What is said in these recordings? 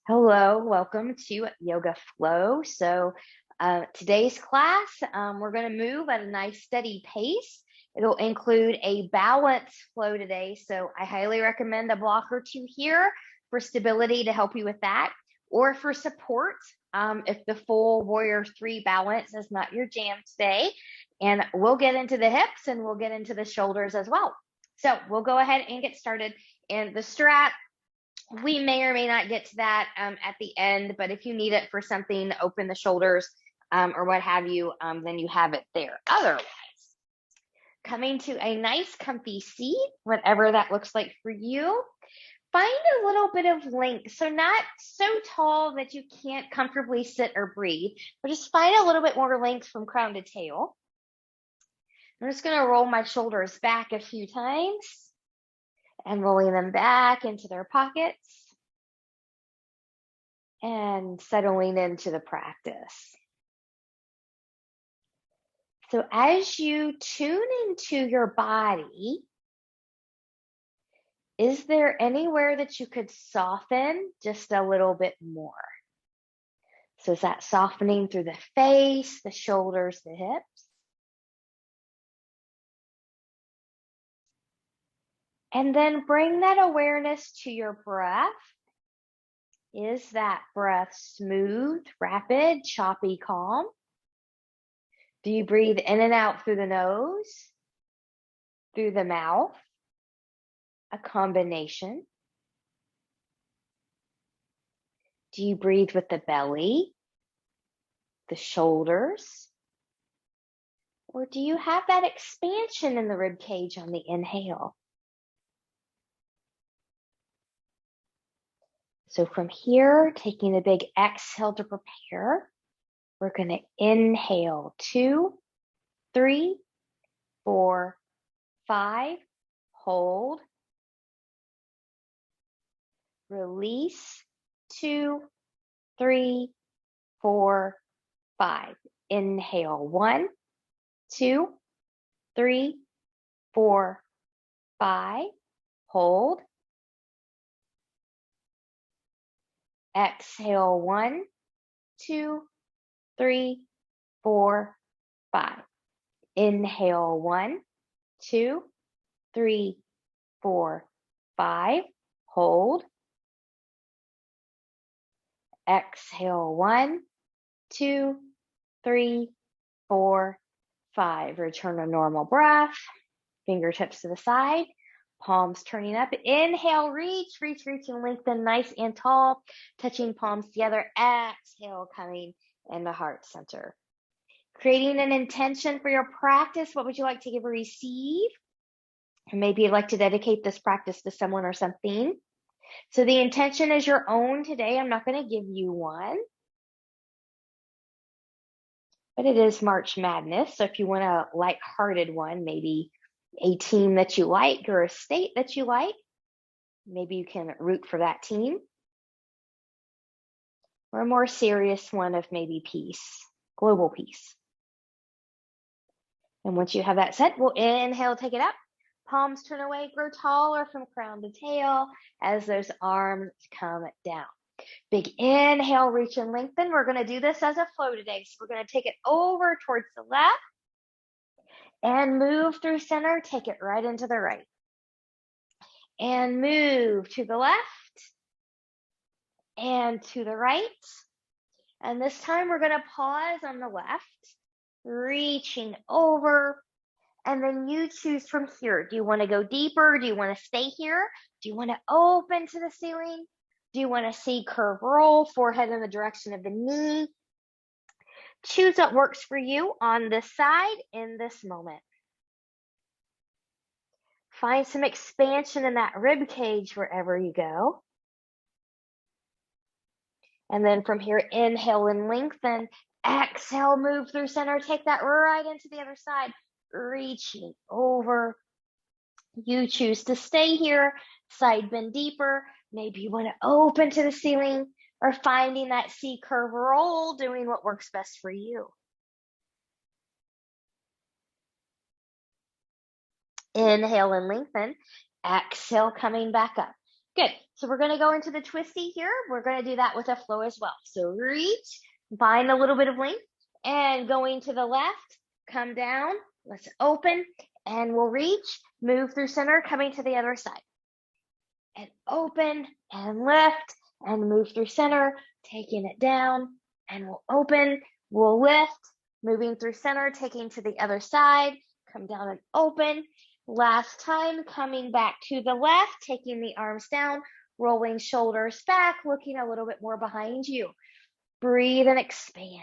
Hello, welcome to Yoga Flow. Today's class, we're going to move at a nice steady pace. It'll include a balance flow today, so I highly recommend a block or two here for stability to help you with that, or for support if the full Warrior 3 balance is not your jam today. And we'll get into the hips and we'll get into the shoulders as well. So we'll go ahead and get started. And the strap, we may or may not get to that at the end, but if you need it for something, open the shoulders or what have you, then you have it there. Otherwise, coming to a nice comfy seat, whatever that looks like for you, find a little bit of length. So not so tall that you can't comfortably sit or breathe, but just find a little bit more length from crown to tail. I'm just going to roll my shoulders back a few times and rolling them back into their pockets and settling into the practice. So as you tune into your body, is there anywhere that you could soften just a little bit more? So is that softening through the face, the shoulders, the hips? And then bring that awareness to your breath. Is that breath smooth, rapid, choppy, calm? Do you breathe in and out through the nose, through the mouth, a combination? Do you breathe with the belly, the shoulders? Or do you have that expansion in the rib cage on the inhale? So from here, taking a big exhale to prepare, we're going to inhale 2, 3, 4, 5, hold, release, 2, 3, 4, 5. Inhale 1, 2, 3, 4, 5, hold. Exhale 1, 2, 3, 4, 5. Inhale 1, 2, 3, 4, 5. Hold. Exhale 1, 2, 3, 4, 5. Return to normal breath. Fingertips to the side. Palms turning up. Inhale, reach, and lengthen nice and tall. Touching palms together. Exhale, coming in the heart center. Creating an intention for your practice. What would you like to give or receive? And maybe you'd like to dedicate this practice to someone or something. So the intention is your own today. I'm not going to give you one. But it is March Madness. So if you want a lighthearted one, maybe a team that you like or a state that you like, maybe you can root for that team. Or a more serious one of maybe peace, global peace. And once you have that set, we'll inhale, take it up. Palms turn away, grow taller from crown to tail as those arms come down. Big inhale, reach and lengthen. We're going to do this as a flow today. So we're going to take it over towards the left and move through center. Take it right into the right. And move to the left and to the right. And this time we're going to pause on the left, reaching over. And then you choose from here. Do you want to go deeper? Do you want to stay here? Do you want to open to the ceiling? Do you want to see curve roll, forehead in the direction of the knee? Choose what works for you on this side in this moment. Find some expansion in that rib cage wherever you go. And then from here, inhale and lengthen. Exhale, move through center. Take that right into the other side. Reaching over. You choose to stay here. Side bend deeper. Maybe you want to open to the ceiling or finding that C curve roll, doing what works best for you. Inhale and lengthen. Exhale, coming back up. Good. So we're going to go into the twisty here. We're going to do that with a flow as well. So reach, find a little bit of length, and going to the left, come down. Let's open, and we'll reach, move through center, coming to the other side. And open, and lift, and move through center, taking it down, and we'll open, we'll lift, moving through center, taking to the other side, come down and open. Last time, coming back to the left, taking the arms down, rolling shoulders back, looking a little bit more behind you. Breathe and expand.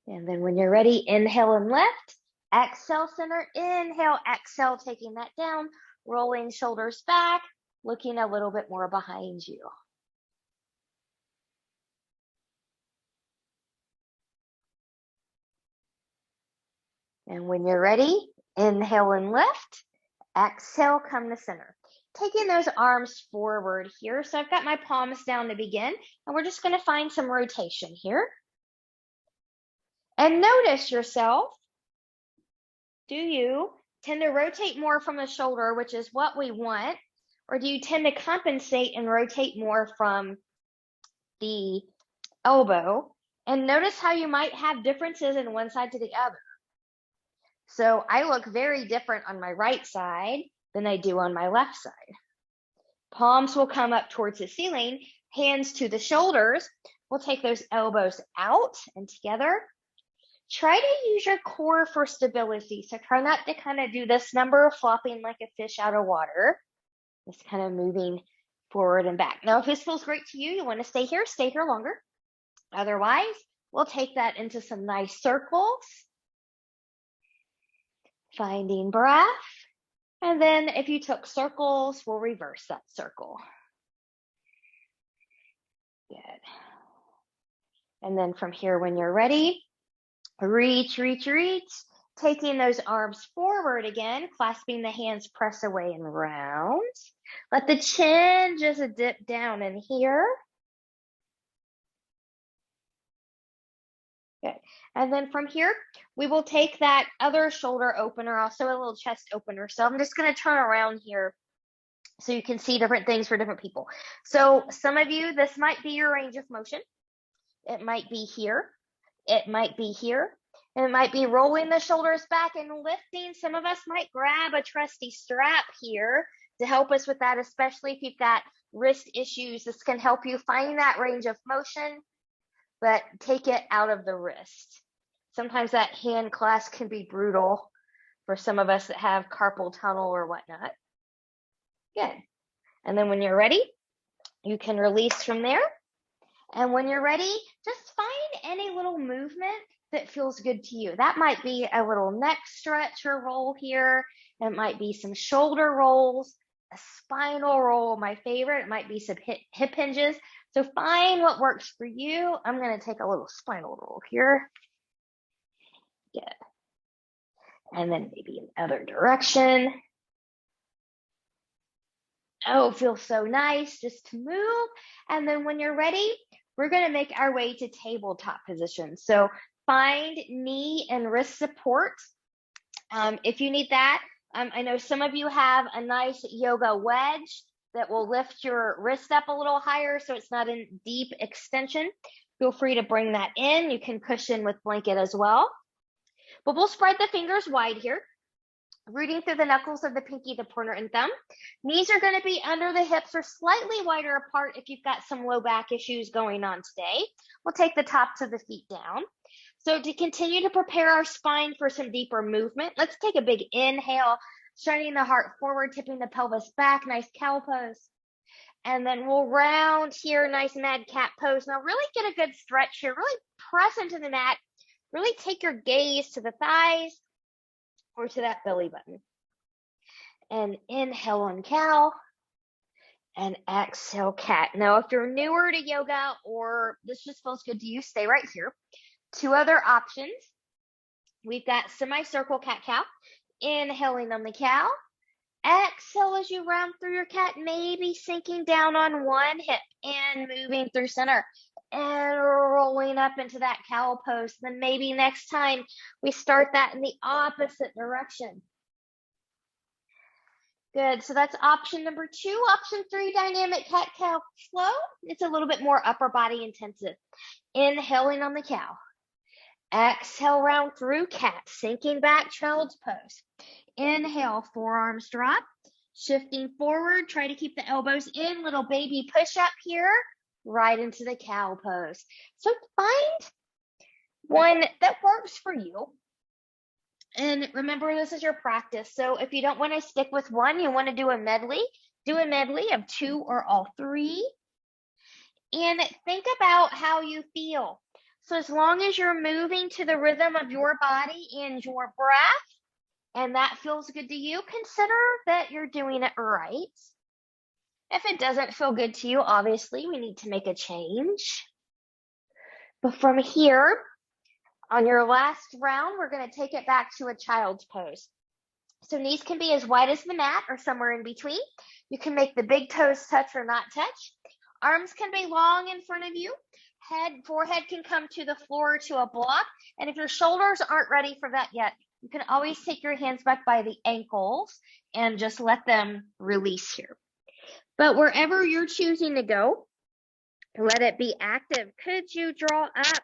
And then when you're ready, inhale and lift. Exhale, center, inhale, exhale, taking that down, rolling shoulders back, looking a little bit more behind you. And when you're ready, inhale and lift. Exhale, come to center. Taking those arms forward here. So I've got my palms down to begin, and we're just going to find some rotation here. And notice yourself. Do you tend to rotate more from the shoulder, which is what we want, or do you tend to compensate and rotate more from the elbow? And notice how you might have differences in one side to the other. So I look very different on my right side than I do on my left side. Palms will come up towards the ceiling, hands to the shoulders. We'll take those elbows out and together. Try to use your core for stability. So try not to kind of do this number flopping like a fish out of water. Just kind of moving forward and back. Now, if this feels great to you, you want to stay here longer. Otherwise, we'll take that into some nice circles. Finding breath. And then if you took circles, we'll reverse that circle. Good. And then from here, when you're ready, reach, reach, reach. Taking those arms forward again, clasping the hands, press away and round. Let the chin just dip down in here. Good. And then from here, we will take that other shoulder opener, also a little chest opener. So I'm just going to turn around here so you can see different things for different people. So some of you, this might be your range of motion. It might be here. It might be here. It might be rolling the shoulders back and lifting. Some of us might grab a trusty strap here to help us with that, especially if you've got wrist issues. This can help you find that range of motion, but take it out of the wrist. Sometimes that hand clasp can be brutal for some of us that have carpal tunnel or whatnot. Good. And then when you're ready, you can release from there. And when you're ready, just find any little movement that feels good to you. That might be a little neck stretch or roll here. It might be some shoulder rolls, a spinal roll, my favorite. It might be some hip hinges. So find what works for you. I'm going to take a little spinal roll here. Good. And then maybe in the other direction. Oh, feels so nice just to move. And then when you're ready, we're going to make our way to tabletop position. So find knee and wrist support. If you need that, I know some of you have a nice yoga wedge that will lift your wrist up a little higher so it's not in deep extension. Feel free to bring that in. You can cushion with blanket as well. But we'll spread the fingers wide here, rooting through the knuckles of the pinky, the pointer, and thumb. Knees are going to be under the hips or slightly wider apart if you've got some low back issues going on today. We'll take the tops of the feet down. So to continue to prepare our spine for some deeper movement, let's take a big inhale, shining the heart forward, tipping the pelvis back, nice cow pose. And then we'll round here, nice mad cat pose. Now really get a good stretch here, really press into the mat, really take your gaze to the thighs or to that belly button. And inhale on cow and exhale cat. Now, if you're newer to yoga or this just feels good to you, stay right here. Two other options. We've got semicircle cat-cow. Inhaling on the cow. Exhale as you round through your cat, maybe sinking down on one hip and moving through center. and rolling up into that cow pose. Then maybe next time we start that in the opposite direction. Good. So that's option number 2. Option 3, dynamic cat-cow flow. It's a little bit more upper body intensive. Inhaling on the cow. Exhale, round through cat, sinking back, child's pose. Inhale, forearms drop. Shifting forward, try to keep the elbows in. Little baby push up here, right into the cow pose. So find one that works for you. And remember, this is your practice. So if you don't want to stick with one, you want to do a medley of 2 or all 3. And think about how you feel. So as long as you're moving to the rhythm of your body and your breath, and that feels good to you, consider that you're doing it right. If it doesn't feel good to you, obviously, we need to make a change. But from here, on your last round, we're going to take it back to a child's pose. So knees can be as wide as the mat or somewhere in between. You can make the big toes touch or not touch. Arms can be long in front of you. Forehead can come to the floor to a block. And if your shoulders aren't ready for that yet, you can always take your hands back by the ankles and just let them release here. But wherever you're choosing to go, let it be active. Could you draw up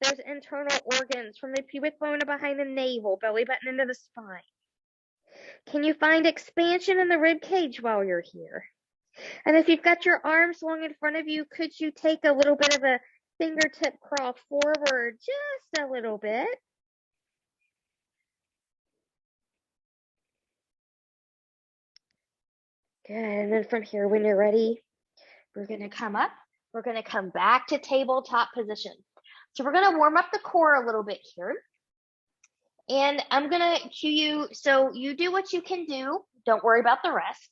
those internal organs from the pubic bone behind the navel, belly button into the spine? Can you find expansion in the rib cage while you're here? And if you've got your arms long in front of you, could you take a little bit of a fingertip crawl forward, just a little bit? Good. And then from here, when you're ready, we're going to come up. We're going to come back to tabletop position. So we're going to warm up the core a little bit here. And I'm going to cue you. So you do what you can do. Don't worry about the rest.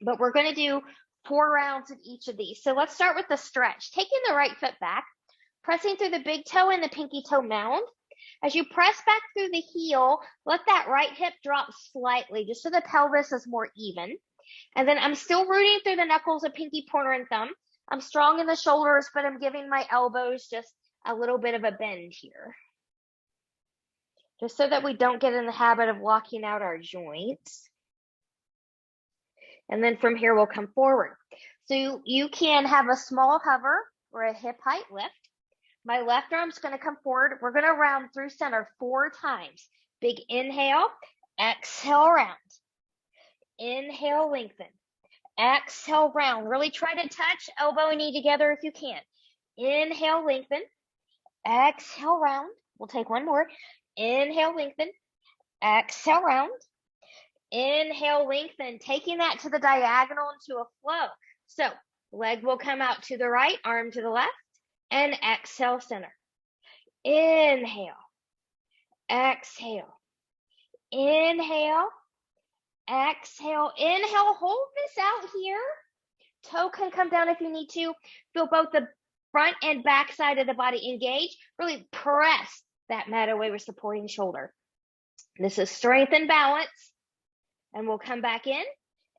But we're going to do 4 rounds of each of these. So let's start with the stretch. Taking the right foot back, pressing through the big toe and the pinky toe mound. As you press back through the heel, let that right hip drop slightly, just so the pelvis is more even. And then I'm still rooting through the knuckles of pinky, pointer, and thumb. I'm strong in the shoulders, but I'm giving my elbows just a little bit of a bend here, just so that we don't get in the habit of locking out our joints. And then from here, we'll come forward. So you can have a small hover or a hip height lift. My left arm's going to come forward. We're going to round through center 4 times. Big inhale, exhale, round. Inhale, lengthen. Exhale, round. Really try to touch elbow and knee together if you can. Inhale, lengthen. Exhale, round. We'll take one more. Inhale, lengthen. Exhale, round. Inhale, lengthen. Taking that to the diagonal into a flow. So leg will come out to the right, arm to the left, and exhale, center. Inhale. Exhale. Inhale. Exhale. Inhale. Hold this out here. Toe can come down if you need to. Feel both the front and back side of the body engage. Really press that mat away with supporting shoulder. This is strength and balance. And we'll come back in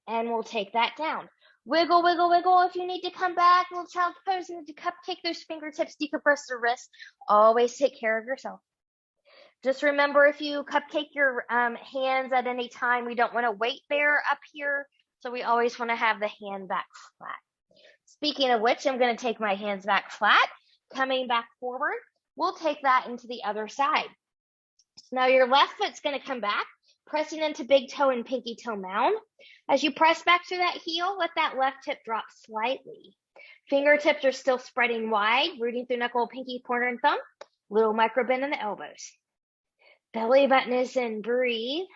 and we'll take that down. Wiggle, wiggle, wiggle. If you need to come back, little child's pose, and to cupcake those fingertips, decompress the wrist. Always take care of yourself. Just remember, if you cupcake your hands at any time, we don't want to weight bear up here. So we always want to have the hand back flat. Speaking of which, I'm going to take my hands back flat, coming back forward. We'll take that into the other side. So now your left foot's going to come back, pressing into big toe and pinky toe mound. As you press back to that heel, let that left hip drop slightly. Fingertips are still spreading wide, rooting through knuckle, pinky, pointer, and thumb. Little micro bend in the elbows. Belly button is in. Breathe.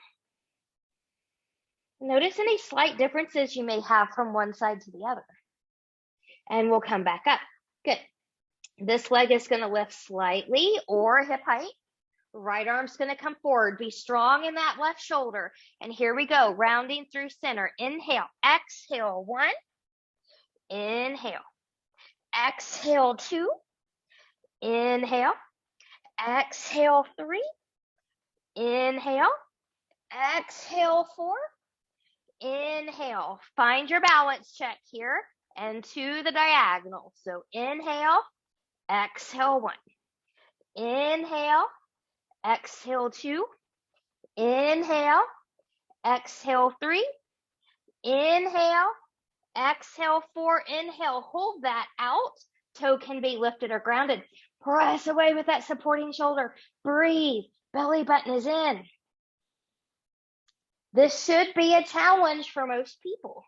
Notice any slight differences you may have from one side to the other. And we'll come back up. Good. This leg is going to lift slightly or hip height. Right arm's going to come forward. Be strong in that left shoulder. And here we go. Rounding through center. Inhale. Exhale. 1. Inhale. Exhale. 2. Inhale. Exhale. 3. Inhale. Exhale. 4. Inhale. Find your balance check here and to the diagonal. So inhale. exhale 1. Inhale, exhale 2. Inhale, exhale 3. Inhale, exhale 4. Inhale, hold that out. Toe can be lifted or grounded. Press away with that supporting shoulder. Breathe. Belly button is in. This should be a challenge for most people.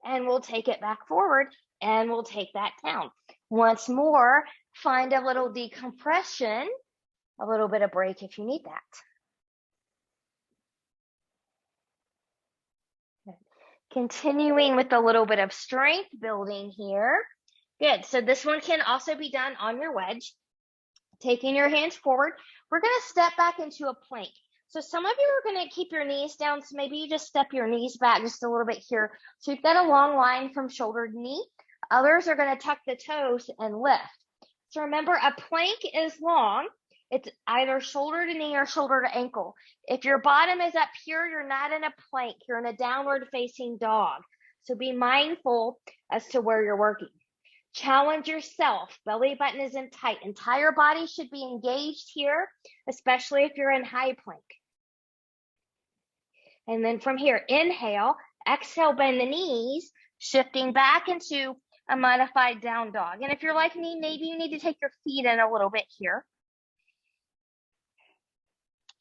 And we'll take it back forward and we'll take that down. Once more, find a little decompression, a little bit of break if you need that. Continuing with a little bit of strength building here. Good. So this one can also be done on your wedge. Taking your hands forward, we're going to step back into a plank. So some of you are going to keep your knees down, so maybe you just step your knees back just a little bit here. So you've got a long line from shoulder to knee. Others are going to tuck the toes and lift. So remember, a plank is long. It's either shoulder to knee or shoulder to ankle. If your bottom is up here, you're not in a plank. You're in a downward facing dog. So be mindful as to where you're working. Challenge yourself. Belly button is in tight. Entire body should be engaged here, especially if you're in high plank. And then from here, inhale, exhale, bend the knees, shifting back into a modified down dog. And if you're like me, maybe you need to take your feet in a little bit here.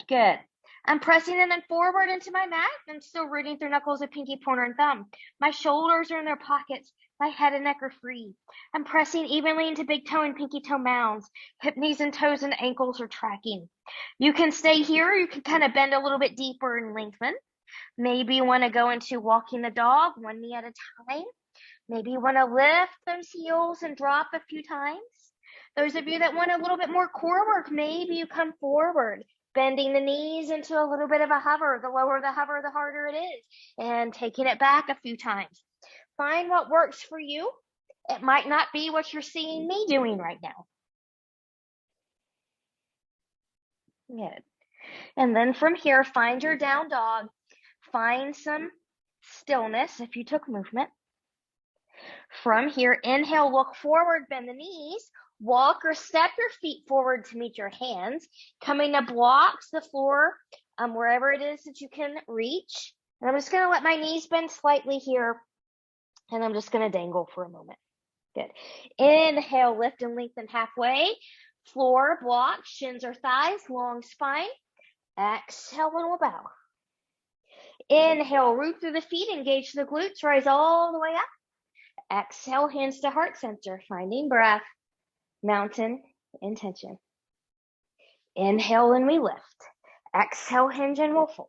Good. I'm pressing them forward into my mat. I'm still rooting through knuckles of pinky, pointer, and thumb. My shoulders are in their pockets. My head and neck are free. I'm pressing evenly into big toe and pinky toe mounds. Hip, knees, and toes and ankles are tracking. You can stay here. You can kind of bend a little bit deeper and lengthen. Maybe you want to go into walking the dog, one knee at a time. Maybe you want to lift those heels and drop a few times. Those of you that want a little bit more core work, maybe you come forward, bending the knees into a little bit of a hover. The lower the hover, the harder it is. And taking it back a few times. Find what works for you. It might not be what you're seeing me doing right now. Good. And then from here, find your down dog. Find some stillness if you took movement. From here, inhale, look forward, bend the knees. Walk or step your feet forward to meet your hands. Coming to blocks the floor wherever it is that you can reach. And I'm just going to let my knees bend slightly here. And I'm just going to dangle for a moment. Good. Inhale, lift and lengthen halfway. Floor, block, shins or thighs, long spine. Exhale and we'll bow. Inhale, root through the feet, engage the glutes, rise all the way up. Exhale, hands to heart center, finding breath. Mountain, intention. Inhale and we lift. Exhale, hinge and we'll fold.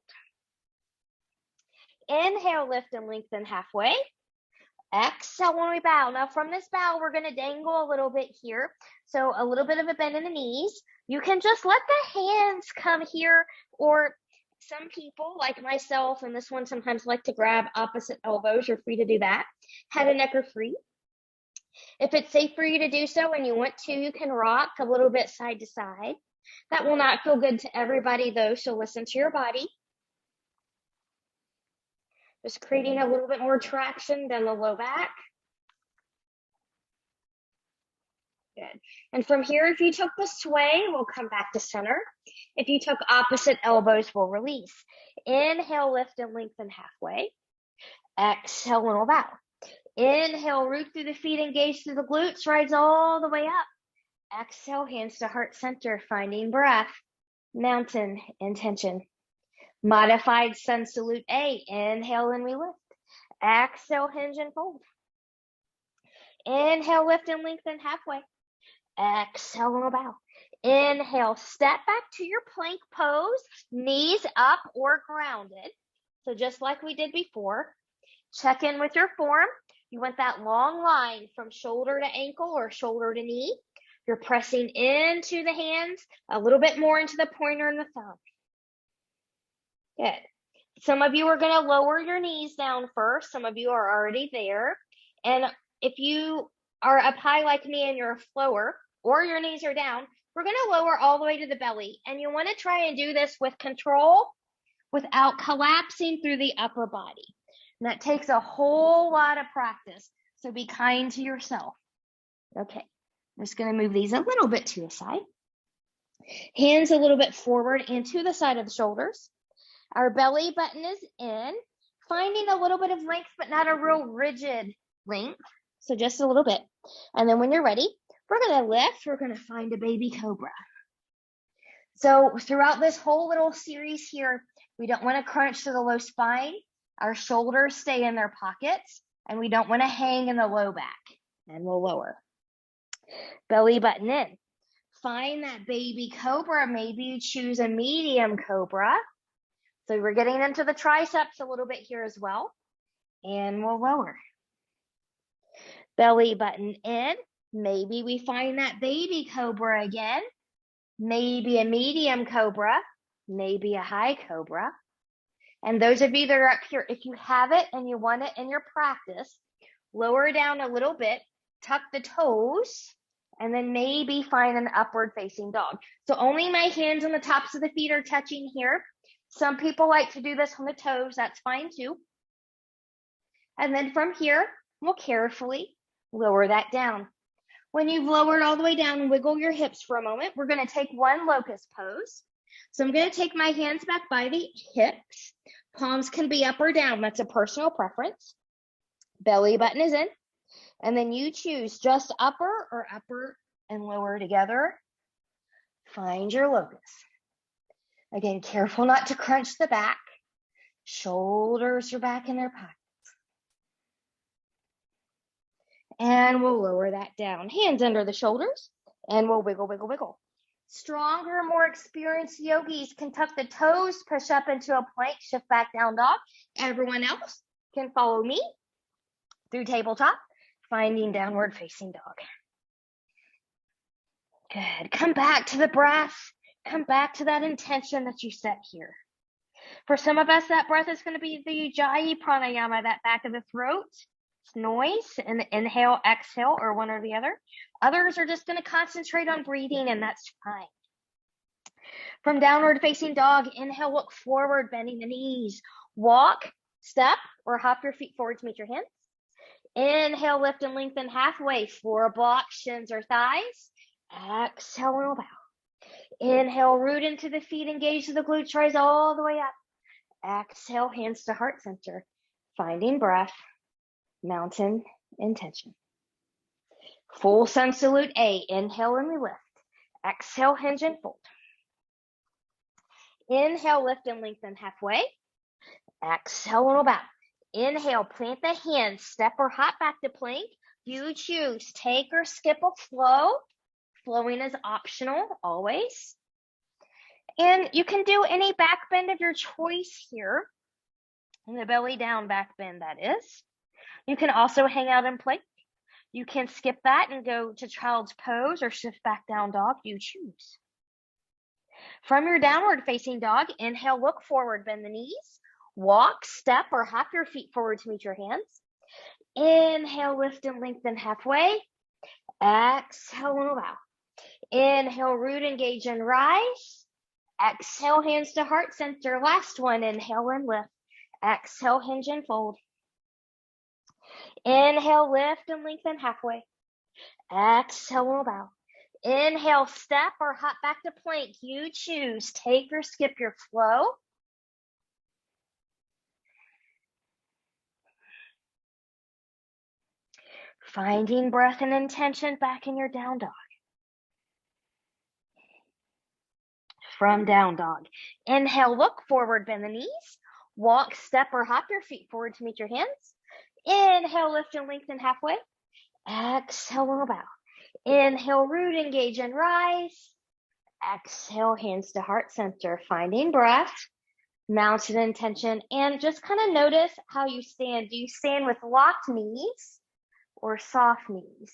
Inhale, lift and lengthen halfway. Exhale when we bow. Now from this bow, we're going to dangle a little bit here. So a little bit of a bend in the knees. You can just let the hands come here, or some people like myself and this one sometimes like to grab opposite elbows. You're free to do that. Head and neck are free. If it's safe for you to do so and you want to, you can rock a little bit side to side. That will not feel good to everybody though, so listen to your body. Just creating a little bit more traction down the low back. Good. And from here, if you took the sway, we'll come back to center. If you took opposite elbows, we'll release. Inhale, lift and lengthen halfway. Exhale, and we'll bow. Inhale, root through the feet, engage through the glutes, rise all the way up. Exhale, hands to heart center, finding breath. Mountain, intention. Modified sun salute A. Inhale and we lift. Exhale, hinge and fold. Inhale, lift and lengthen halfway. Exhale and we'll bow. Inhale, step back to your plank pose, knees up or grounded. So just like we did before, check in with your form. You want that long line from shoulder to ankle or shoulder to knee. You're pressing into the hands, a little bit more into the pointer and the thumb. Good. Some of you are going to lower your knees down first. Some of you are already there. And if you are up high like me and you're slower, or your knees are down, we're going to lower all the way to the belly. And you want to try and do this with control without collapsing through the upper body. And that takes a whole lot of practice. So be kind to yourself. Okay. I'm just going to move these a little bit to the side. Hands a little bit forward and to the side of the shoulders. Our belly button is in, finding a little bit of length, but not a real rigid length. So just a little bit. And then when you're ready, we're going to lift. We're going to find a baby cobra. So throughout this whole little series here, we don't want to crunch to the low spine. Our shoulders stay in their pockets, and we don't want to hang in the low back. And we'll lower. Belly button in. Find that baby cobra. Maybe you choose a medium cobra. So we're getting into the triceps a little bit here as well. And we'll lower. Belly button in. Maybe we find that baby cobra again. Maybe a medium cobra. Maybe a high cobra. And those of you that are up here, if you have it and you want it in your practice, lower down a little bit, tuck the toes, and then maybe find an upward facing dog. So only my hands on the tops of the feet are touching here. Some people like to do this on the toes. That's fine too. And then from here, we'll carefully lower that down. When you've lowered all the way down, wiggle your hips for a moment. We're going to take one locust pose. So I'm going to take my hands back by the hips. Palms can be up or down. That's a personal preference. Belly button is in. And then you choose just upper or upper and lower together. Find your locust. Again, careful not to crunch the back. Shoulders are back in their pockets. And we'll lower that down. Hands under the shoulders. And we'll wiggle, wiggle, wiggle. Stronger, more experienced yogis can tuck the toes, push up into a plank, shift back down dog. Everyone else can follow me through tabletop, finding downward facing dog. Good. Come back to the breath. Come back to that intention that you set here. For some of us, that breath is going to be the Ujjayi pranayama, that back of the throat. It's noise, and inhale, exhale, or one or the other. Others are just going to concentrate on breathing, and that's fine. From downward facing dog, inhale, look forward, bending the knees. Walk, step, or hop your feet forward to meet your hands. Inhale, lift and lengthen halfway. Floor block, shins or thighs. Exhale, roll bow. Inhale, root into the feet, engage the glutes, rise all the way up. Exhale, hands to heart center. Finding breath, mountain intention. Full sun salute A. Inhale and we lift. Exhale, hinge and fold. Inhale, lift and lengthen halfway. Exhale, roll bow. Inhale, plant the hands, step or hop back to plank. You choose, take or skip a flow. Flowing is optional, always. And you can do any back bend of your choice here. And the belly down back bend, that is. You can also hang out in plank. You can skip that and go to child's pose or shift back down dog, you choose. From your downward facing dog, inhale, look forward, bend the knees. Walk, step, or hop your feet forward to meet your hands. Inhale, lift and lengthen halfway. Exhale, roll bow. Inhale, root, engage, and rise. Exhale, hands to heart center. Last one, inhale and lift. Exhale, hinge and fold. Inhale, lift and lengthen halfway. Exhale, roll bow. Inhale, step or hop back to plank. You choose, take or skip your flow. Finding breath and intention back in your down dog. From down dog, inhale, look forward, bend the knees. Walk, step, or hop your feet forward to meet your hands. Inhale, lift and lengthen halfway. Exhale, roll bow. Inhale, root, engage, and rise. Exhale, hands to heart center. Finding breath, mountain intention, and just kind of notice how you stand. Do you stand with locked knees or soft knees?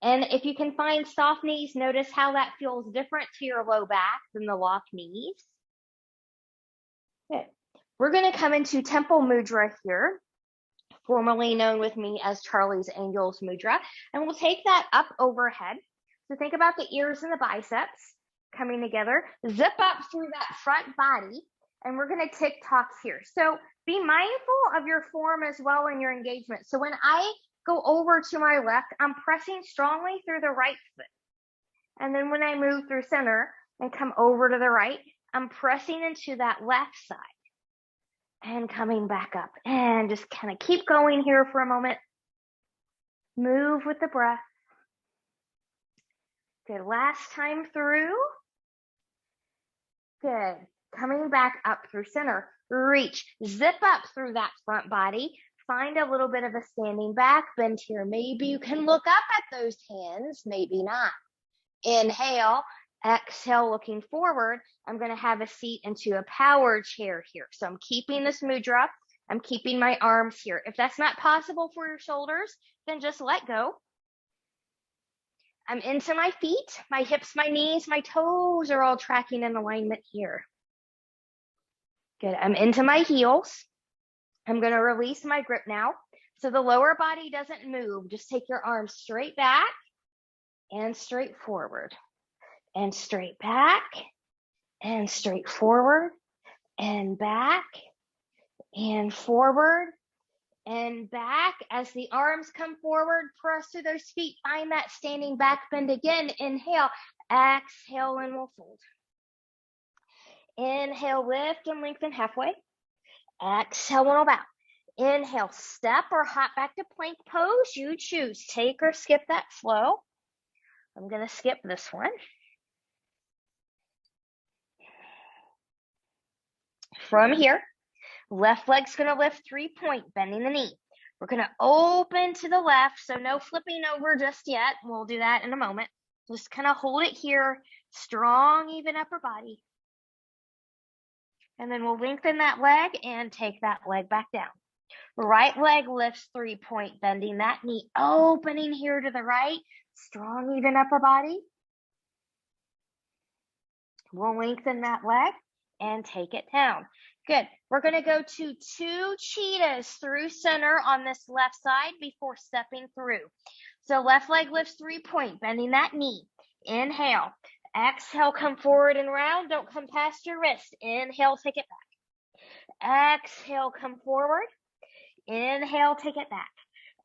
And if you can find soft knees, notice how that feels different to your low back than the locked knees. Good. We're going to come into Temple Mudra here, formerly known with me as Charlie's Angels Mudra, and we'll take that up overhead. So think about the ears and the biceps coming together, zip up through that front body, and we're going to tick tock here. So be mindful of your form as well in your engagement. So when I go over to my left, I'm pressing strongly through the right foot. And then when I move through center and come over to the right, I'm pressing into that left side and coming back up. And just kind of keep going here for a moment. Move with the breath. Good. Last time through. Good. Coming back up through center. Reach. Zip up through that front body. Find a little bit of a standing back bend here. Maybe you can look up at those hands. Maybe not. Inhale. Exhale, looking forward. I'm going to have a seat into a power chair here. So I'm keeping this mudra. I'm keeping my arms here. If that's not possible for your shoulders, then just let go. I'm into my feet, my hips, my knees, my toes are all tracking in alignment here. Good. I'm into my heels. I'm going to release my grip now. So the lower body doesn't move. Just take your arms straight back and straight forward. And straight back and straight forward and back and forward and back. As the arms come forward, press through those feet. Find that standing back bend again. Inhale, exhale, and we'll fold. Inhale, lift and lengthen halfway. Exhale, and we'll bow. Inhale, step or hop back to plank pose. You choose. Take or skip that flow. I'm going to skip this one. From here, left leg's going to lift 3-point, bending the knee. We're going to open to the left, so no flipping over just yet. We'll do that in a moment. Just kind of hold it here, strong, even upper body. And then we'll lengthen that leg and take that leg back down. Right leg lifts 3-point, bending that knee, opening here to the right, strong, even upper body. We'll lengthen that leg and take it down. Good. We're going to go to 2 cheetahs through center on this left side before stepping through. So left leg lifts 3-point, bending that knee. Inhale. Exhale, come forward and round. Don't come past your wrist. Inhale, take it back. Exhale, come forward. Inhale, take it back.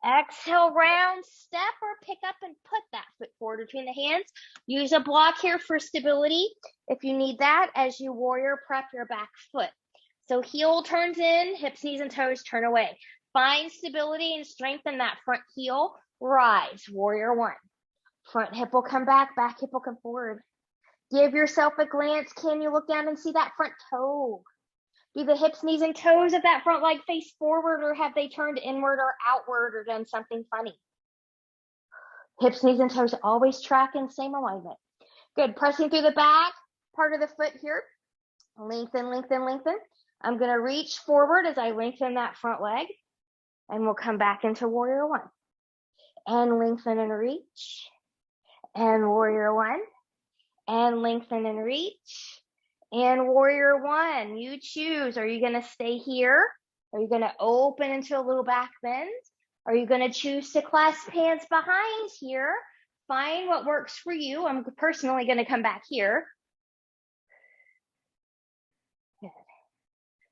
Exhale, round, step or pick up and put that foot forward between the hands. Use a block here for stability if you need that as you warrior prep your back foot. So heel turns in, hips, knees, and toes turn away. Find stability and strengthen that front heel. Rise, warrior 1. Front hip will come back hip will come forward. Give yourself a glance. Can you look down and see that front toe? Do the hips, knees, and toes of that front leg face forward, or have they turned inward or outward or done something funny? Hips, knees, and toes always track in same alignment. Good. Pressing through the back part of the foot here. Lengthen, lengthen, lengthen. I'm going to reach forward as I lengthen that front leg, and we'll come back into warrior 1. And lengthen and reach. And warrior 1. And lengthen and reach. And warrior 1, you choose. Are you going to stay here? Are you going to open into a little back bend? Are you going to choose to clasp hands behind here? Find what works for you. I'm personally going to come back here. Good.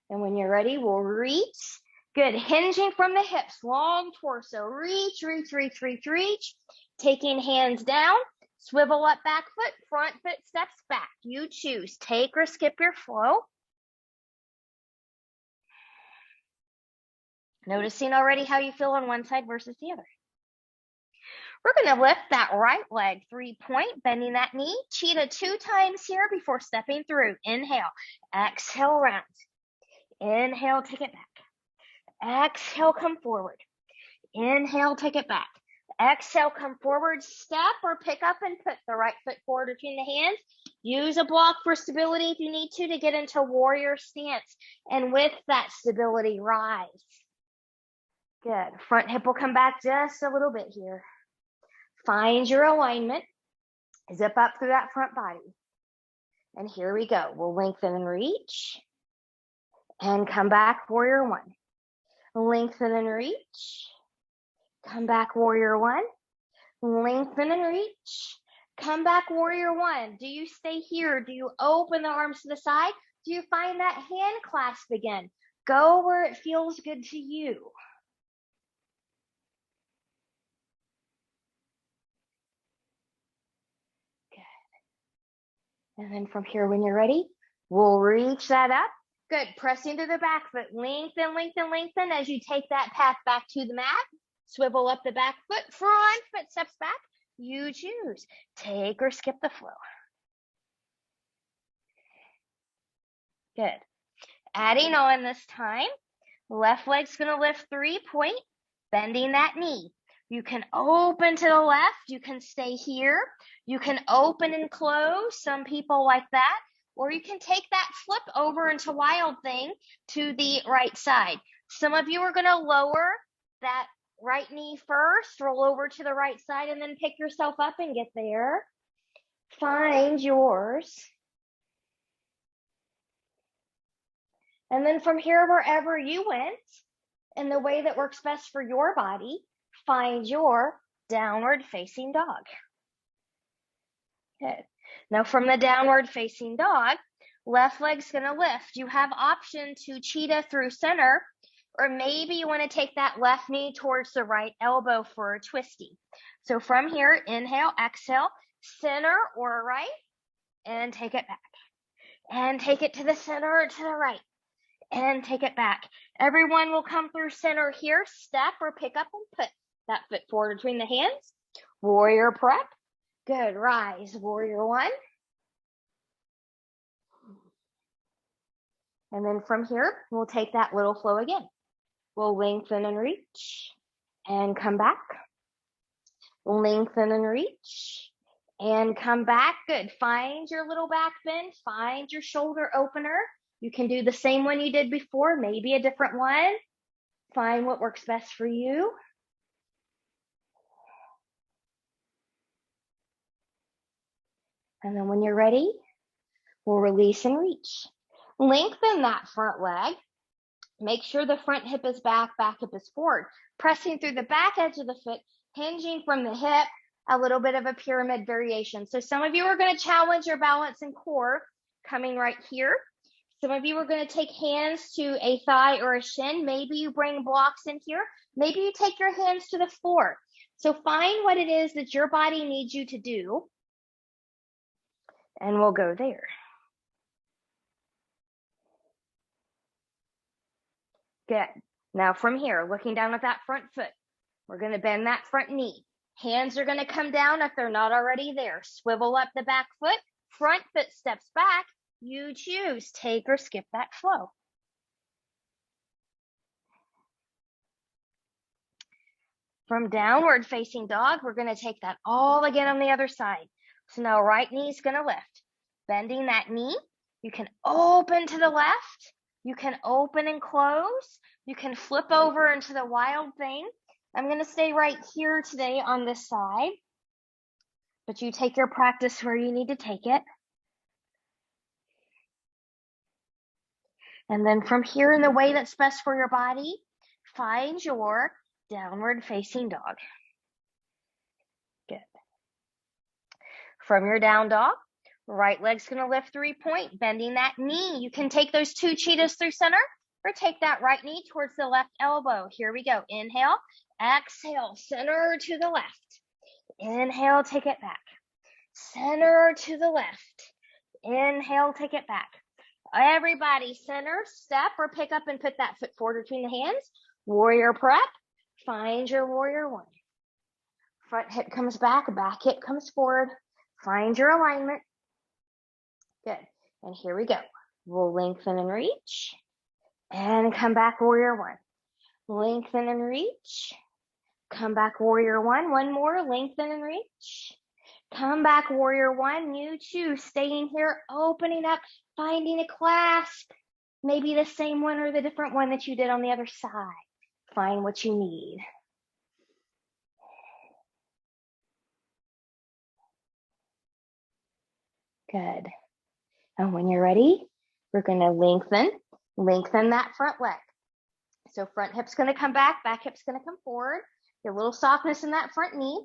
And when you're ready, we'll reach. Good. Hinging from the hips, long torso. Reach, reach, reach, reach, reach. Taking hands down. Swivel up back foot, front foot steps back. You choose. Take or skip your flow. Noticing already how you feel on one side versus the other. We're going to lift that right leg 3-point, bending that knee. Cheetah 2 times here before stepping through. Inhale. Exhale, round. Inhale, take it back. Exhale, come forward. Inhale, take it back. Exhale, come forward, step or pick up and put the right foot forward between the hands. Use a block for stability if you need to get into warrior stance. And with that stability, rise. Good. Front hip will come back just a little bit here. Find your alignment. Zip up through that front body. And here we go. We'll lengthen and reach. And come back, warrior 1. Lengthen and reach. Come back, warrior 1. Lengthen and reach. Come back, warrior 1. Do you stay here? Do you open the arms to the side? Do you find that hand clasp again? Go where it feels good to you. And then from here, when you're ready, we'll reach that up. Good. Pressing to the back foot. Lengthen, lengthen, lengthen as you take that path back to the mat. Swivel up the back foot. Front foot steps back. You choose. Take or skip the flow. Good. Adding on this time. Left leg's going to lift 3-point, bending that knee. You can open to the left. You can stay here. You can open and close. Some people like that. Or you can take that flip over into Wild Thing to the right side. Some of you are going to lower that right knee first, roll over to the right side, and then pick yourself up and get there. Find yours. And then from here, wherever you went, in the way that works best for your body, find your downward facing dog. Good. Now from the downward facing dog, left leg's gonna lift. You have option to cheetah through center, or maybe you wanna take that left knee towards the right elbow for a twisty. So from here, inhale, exhale, center or right, and take it back. And take it to the center or to the right. And take it back. Everyone will come through center here, step or pick up and put that foot forward between the hands. Warrior prep. Good, rise, warrior one. And then from here, we'll take that little flow again. We'll lengthen and reach and come back. Lengthen and reach and come back. Good, find your little back bend, find your shoulder opener. You can do the same one you did before, maybe a different one. Find what works best for you. And then when you're ready, we'll release and reach. Lengthen that front leg. Make sure the front hip is back, back hip is forward. Pressing through the back edge of the foot, hinging from the hip, a little bit of a pyramid variation. So some of you are going to challenge your balance and core coming right here. Some of you are going to take hands to a thigh or a shin. Maybe you bring blocks in here. Maybe you take your hands to the floor. So find what it is that your body needs you to do, and we'll go there. Good. Now from here, looking down at that front foot, we're going to bend that front knee. Hands are going to come down if they're not already there. Swivel up the back foot. Front foot steps back. You choose, take or skip that flow. From downward facing dog, we're going to take that all again on the other side. So now right knee is going to lift. Bending that knee, you can open to the left. You can open and close. You can flip over into the Wild Thing. I'm going to stay right here today on this side, but you take your practice where you need to take it. And then from here, in the way that's best for your body, find your downward facing dog. Good. From your down dog, right leg's going to lift 3-point, bending that knee. You can take those 2 cheetahs through center or take that right knee towards the left elbow. Here we go. Inhale, exhale, center to the left. Inhale, take it back. Center to the left. Inhale, take it back. Everybody center, step, or pick up and put that foot forward between the hands. Warrior prep. Find your warrior one. Front hip comes back, back hip comes forward. Find your alignment. Good. And here we go. We'll lengthen and reach. And come back, warrior one. Lengthen and reach. Come back, warrior one. One more. Lengthen and reach. Come back, warrior one. You choose. Staying here, opening up, finding a clasp. Maybe the same one or the different one that you did on the other side. Find what you need. Good. And when you're ready, we're going to lengthen that front leg. So front hip's going to come back hip's going to come forward. Get a little softness in that front knee.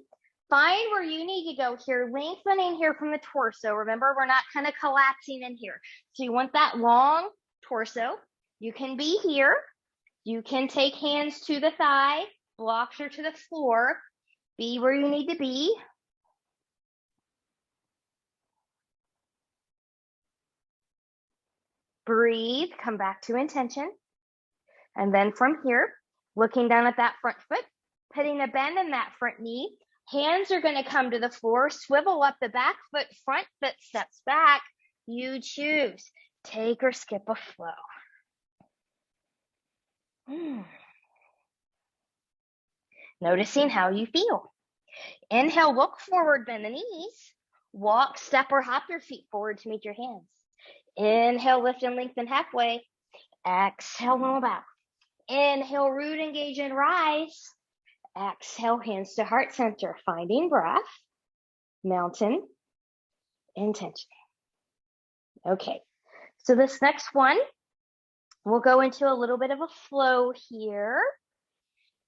Find where you need to go here, lengthening here from the torso. Remember, we're not kind of collapsing in here. So you want that long torso. You can be here. You can take hands to the thigh, blocks or to the floor. Be where you need to be. breathe, come back to intention. And then from here, looking down at that front foot, putting a bend in that front knee, hands are going to come to the floor, swivel up the back foot, front foot steps back. You choose, take or skip a flow. Noticing how you feel. Inhale, look forward, bend the knees. Walk, step, or hop your feet forward to meet your hands. Inhale, lift and lengthen halfway. Exhale, roll back. Inhale, root, engage, and rise. Exhale, hands to heart center, finding breath. Mountain, intention. Okay, so this next one, we'll go into a little bit of a flow here.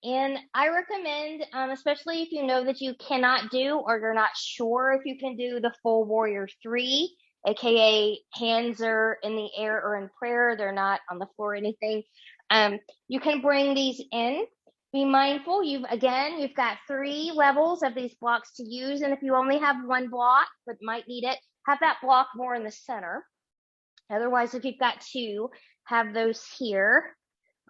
And I recommend, especially if you know that you cannot do or you're not sure if you can do the full warrior 3, aka hands are in the air or in prayer, they're not on the floor or anything. You can bring these in. Be mindful, you've got 3 levels of these blocks to use, and if you only have one block but might need it, have that block more in the center. Otherwise, if you've got 2, have those here.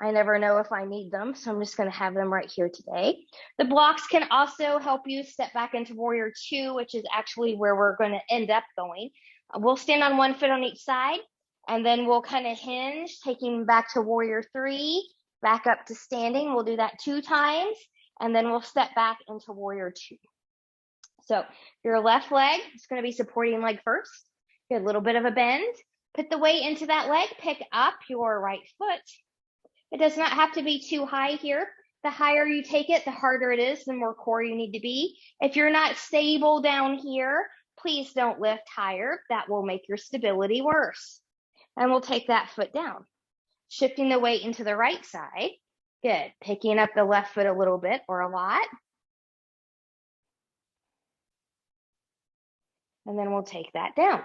I never know if I need them, so I'm just going to have them right here today. The blocks can also help you step back into warrior 2, which is actually where we're going to end up going. We'll stand on one foot on each side, and then we'll kind of hinge, taking back to warrior 3, back up to standing. We'll do that 2 times, and then we'll step back into warrior 2. So your left leg is going to be supporting leg first. Get a little bit of a bend. Put the weight into that leg. Pick up your right foot. It does not have to be too high here. The higher you take it, the harder it is, the more core you need to be. If you're not stable down here, please don't lift higher. That will make your stability worse. And we'll take that foot down. Shifting the weight into the right side. Good. Picking up the left foot a little bit or a lot. And then we'll take that down.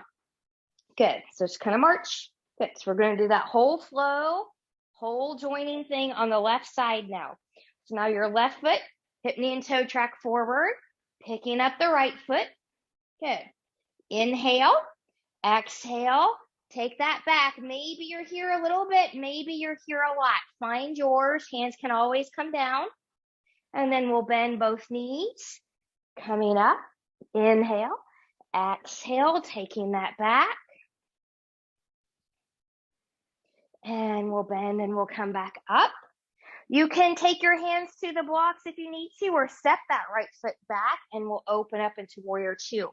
Good. So just kind of march. Good. So we're going to do that whole flow, whole joining thing on the left side now. So now your left foot, hip, knee, and toe track forward, picking up the right foot. Good. Inhale, exhale, take that back. Maybe you're here a little bit, maybe you're here a lot. Find yours. Hands can always come down. And then we'll bend both knees, coming up. Inhale, exhale, taking that back. And we'll bend and we'll come back up. You can take your hands to the blocks if you need to, or step that right foot back and we'll open up into warrior 2.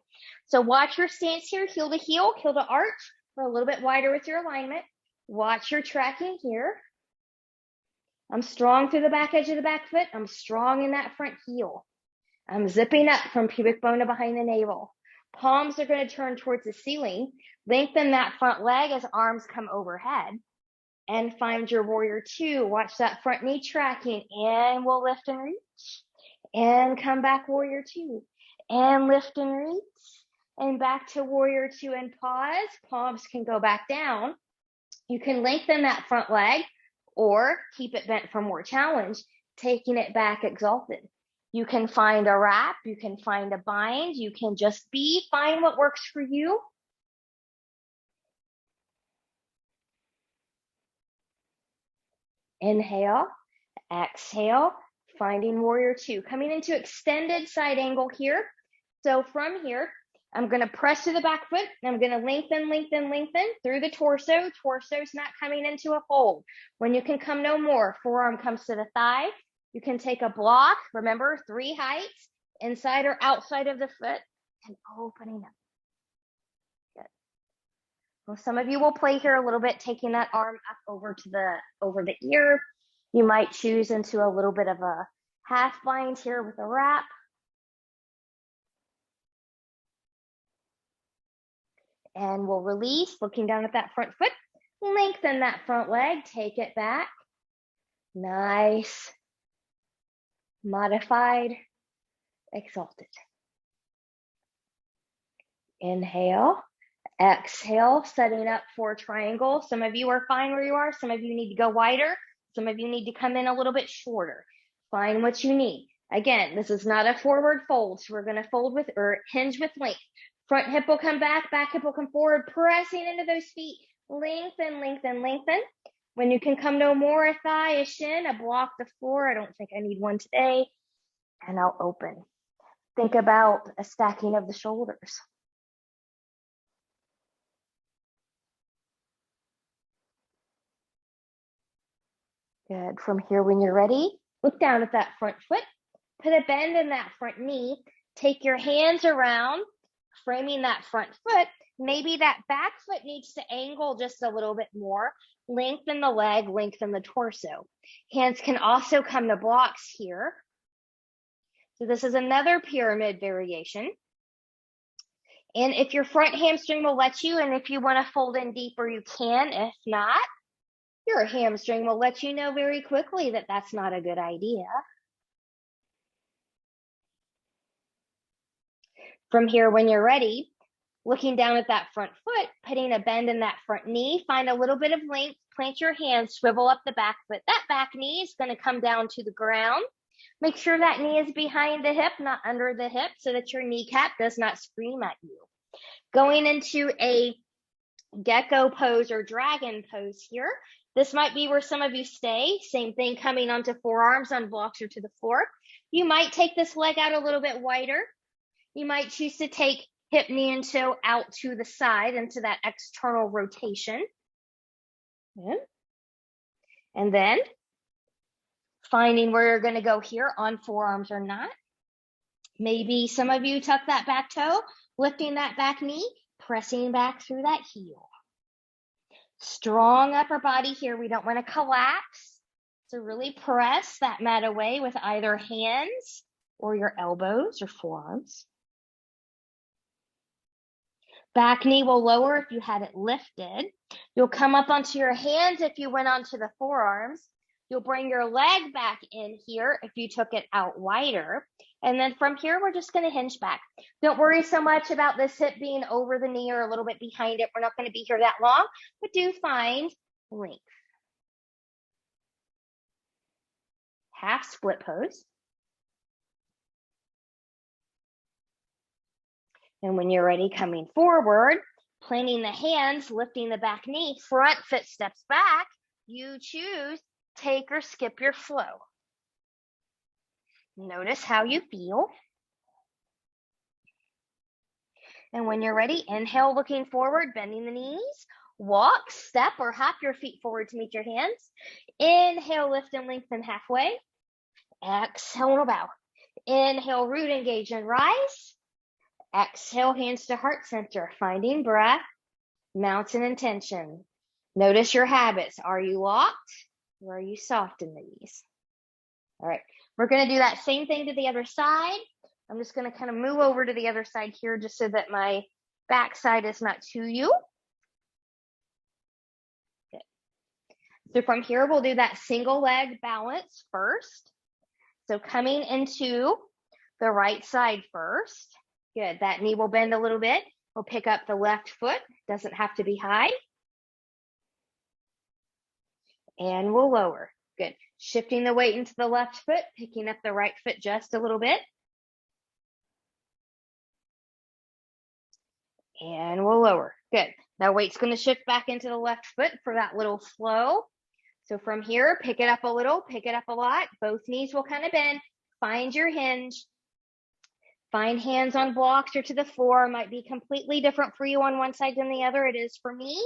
So watch your stance here, heel to heel, heel to arch, or a little bit wider with your alignment. Watch your tracking here. I'm strong through the back edge of the back foot. I'm strong in that front heel. I'm zipping up from pubic bone to behind the navel. Palms are going to turn towards the ceiling. Lengthen that front leg as arms come overhead. And find your warrior 2. Watch that front knee tracking. And we'll lift and reach. And come back warrior 2. And lift and reach. And back to warrior 2 and pause. Palms can go back down. You can lengthen that front leg or keep it bent for more challenge, taking it back exalted. You can find a wrap. You can find a bind. You can just find what works for you. Inhale, exhale, finding warrior 2. Coming into extended side angle here. So from here, I'm going to press to the back foot. I'm going to lengthen, lengthen, lengthen through the torso. Torso's not coming into a fold. When you can come no more, forearm comes to the thigh. You can take a block. Remember, 3 heights, inside or outside of the foot, and opening up. Good. Well, some of you will play here a little bit, taking that arm up over the ear. You might choose into a little bit of a half bind here with a wrap. And we'll release, looking down at that front foot. Lengthen that front leg, take it back. Nice. Modified, exalted. Inhale, exhale, setting up for triangle. Some of you are fine where you are. Some of you need to go wider. Some of you need to come in a little bit shorter. Find what you need. Again, this is not a forward fold. So we're going to fold with or hinge with length. Front hip will come back hip will come forward, pressing into those feet. Lengthen, lengthen, lengthen. When you can come no more, a thigh, a shin, a block, the floor. I don't think I need one today. And I'll open. Think about a stacking of the shoulders. Good. From here, when you're ready, look down at that front foot. Put a bend in that front knee. Take your hands around, framing that front foot. Maybe that back foot needs to angle just a little bit more. Lengthen the leg, lengthen the torso. Hands can also come to blocks here. So this is another pyramid variation. And if your front hamstring will let you, and if you want to fold in deeper, you can. If not, your hamstring will let you know very quickly that that's not a good idea. From here, when you're ready, looking down at that front foot, putting a bend in that front knee, find a little bit of length, plant your hands, swivel up the back foot. That back knee is going to come down to the ground. Make sure that knee is behind the hip, not under the hip, so that your kneecap does not scream at you. Going into a gecko pose or dragon pose here. This might be where some of you stay. Same thing, coming onto forearms on blocks or to the floor. You might take this leg out a little bit wider. You might choose to take hip, knee, and toe out to the side into that external rotation. And then finding where you're going to go here on forearms or not. Maybe some of you tuck that back toe, lifting that back knee, pressing back through that heel. Strong upper body here. We don't want to collapse. So really press that mat away with either hands or your elbows or forearms. Back knee will lower if you had it lifted. You'll come up onto your hands if you went onto the forearms. You'll bring your leg back in here if you took it out wider. And then from here, we're just going to hinge back. Don't worry so much about this hip being over the knee or a little bit behind it. We're not going to be here that long, but do find length. Half split pose. And when you're ready, coming forward, planting the hands, lifting the back knee, front foot steps back. You choose, take or skip your flow. Notice how you feel. And when you're ready, inhale, looking forward, bending the knees. Walk, step, or hop your feet forward to meet your hands. Inhale, lift and lengthen halfway. Exhale, bow. Inhale, root, engage, and rise. Exhale, hands to heart center, finding breath, mountain intention. Notice your habits. Are you locked or are you soft in the knees? All right, we're going to do that same thing to the other side. I'm just going to kind of move over to the other side here just so that my back side is not to you. Okay. So from here, we'll do that single leg balance first. So coming into the right side first. Good. That knee will bend a little bit. We'll pick up the left foot. Doesn't have to be high. And we'll lower. Good. Shifting the weight into the left foot, picking up the right foot just a little bit. And we'll lower. Good. Now weight's going to shift back into the left foot for that little flow. So from here, pick it up a little, pick it up a lot. Both knees will kind of bend. Find your hinge. Find hands on blocks or to the floor. Might be completely different for you on one side than the other. It is for me.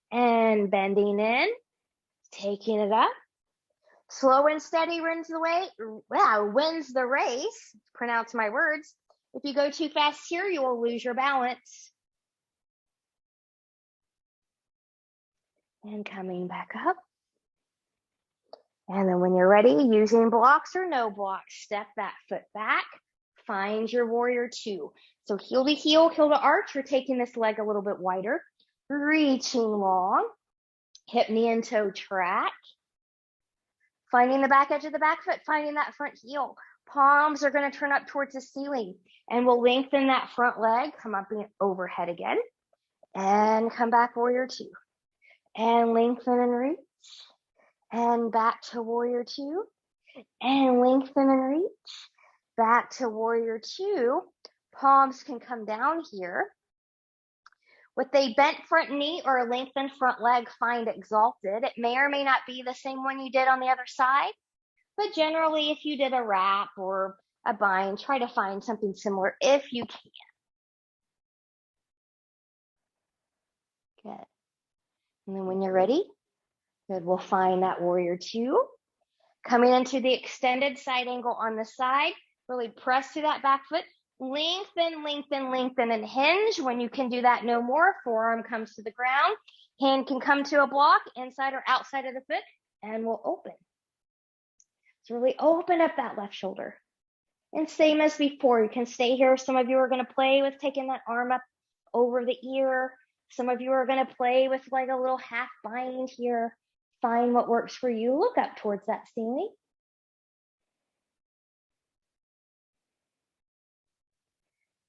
And bending in, taking it up. Slow and steady wins the race. Pronounce my words. If you go too fast here, you will lose your balance. And coming back up. And then when you're ready, using blocks or no blocks, step that foot back. Find your warrior two. So heel to heel, heel to arch. We're taking this leg a little bit wider. Reaching long. Hip, knee, and toe track. Finding the back edge of the back foot. Finding that front heel. Palms are going to turn up towards the ceiling. And we'll lengthen that front leg. Come up overhead again. And come back, warrior two. And lengthen and reach. And back to warrior two. And lengthen and reach. Back to warrior two. Palms can come down here. With a bent front knee or a lengthened front leg, find exalted. It may or may not be the same one you did on the other side, but generally if you did a wrap or a bind, try to find something similar if you can. Good. And then when you're ready, good, we'll find that warrior two. Coming into the extended side angle on the side, really press through that back foot. Lengthen, lengthen, lengthen, and hinge. When you can do that, no more. Forearm comes to the ground. Hand can come to a block, inside or outside of the foot, and we'll open. So really open up that left shoulder. And same as before, you can stay here. Some of you are going to play with taking that arm up over the ear. Some of you are going to play with like a little half bind here. Find what works for you. Look up towards that ceiling.